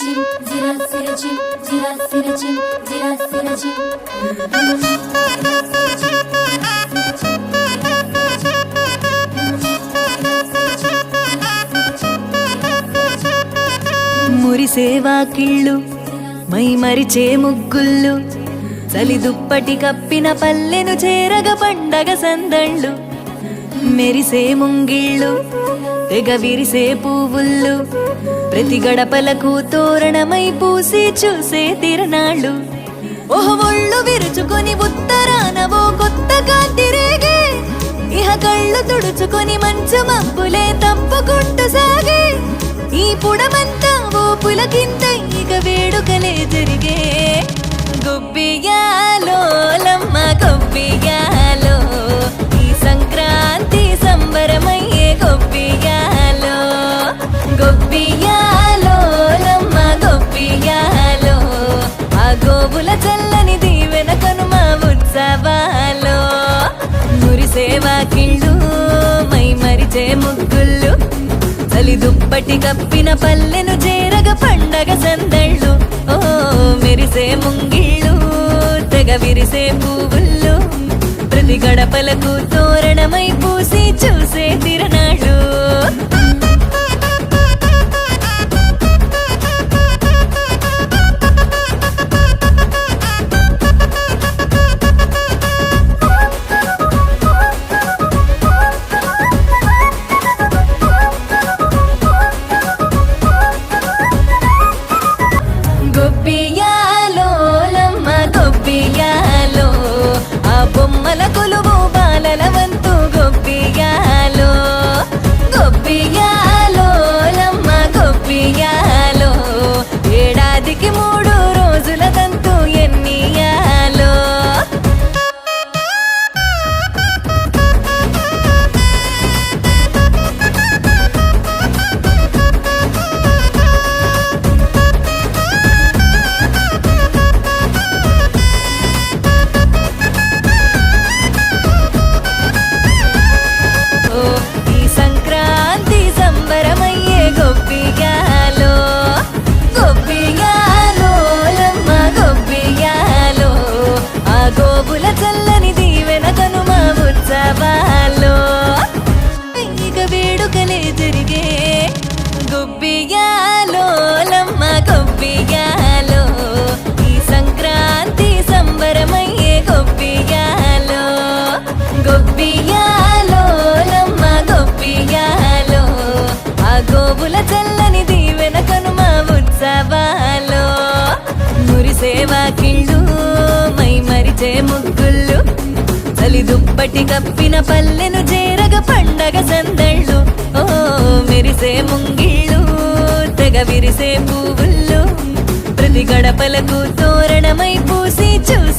siracim, zira siracim, zira siracim, zira siracim. మురిసేవా కిళ్ళు మై మరిచే ముగ్గుళ్ళు చలి దుప్పటి కప్పిన పల్లెను చేరగ పండగ సందళ్ళు మెరిసే ముంగిళ్ళు తెగ విరిసే పువ్వుళ్ళు ప్రతి గడపలకు తోరణమై పూసి చూసే తిరణాళ్ళు ఓహ్ ఒళ్ళు విరుచుకొని ఉత్తరాన ఓ కొత్త కాంతి రేగే ఇహ కళ్ళు తుడుచుకొని మంచు మబ్బులే తప్పుకుంటూ సాగే ఈ పుడమంతా ఓ పులకింత ఇక వేడుకలే జరిగే గొబ్బియాలో లమ్మ గొబ్బియాలో ఈ సంక్రాంతి సంబరమయ్యే గొబ్బియాలో గొబ్బియాలో లమ్మ గొబ్బియాలో ఆ గోవుల చల్లని దీవెన కనుమ ఉత్సవాలో మురిసేవా కిళ్ళు మై మరిచే ముగ్గుళ్ళు చలి దుప్పటి కప్పిన పల్లెను చేరగ పండగ సందళ్ళు ఓ మెరిసే ముంగిళ్ళు తెగ విరిసే పువ్వుళ్ళు ప్రతి గడపలకు తోరణమై పూసి చూసే తిరణాళ్ళు గొబ్బియాలో లమ్మ గొబ్బియాలో ఆ బొమ్మల కొలువు బాలల వంతు గొబ్బియాలో గొబ్బియాలో లమ్మ గొబ్బియాలో ఏడాదికి 3 రోజుల తంతు ఎన్నియాలో ఈ సంక్రాంతి సంబరమయ్యే గొబ్బియాలో గొబ్బియాలో లమ్మ గొబ్బియాలో ఆ గోవుల చల్లని దీవెన కనుమ ఉత్సవాలో ఇక వేడుకలే జరిగే గొబ్బియాలో లమ్మ గొబ్బియాలో ఈ సంక్రాంతి సంబరమయ్యే గొబ్బియాలో గొబ్బియాలో లమ్మ గొబ్బియాలో ఆ గోవుల చల్లని దీవెన కనుమ ఉత్సవాలో మురిసేవా కిళ్ళు మై మరిచే ముగ్గుళ్ళు చలి దుప్పటి కప్పిన పల్లెను చేరగ పండగ సందళ్ళు ఓ మెరిసే ముంగిళ్ళు తెగ విరిసే పువ్వుళ్ళు ప్రతి గడపలకు తోరణమై పూసి చూసి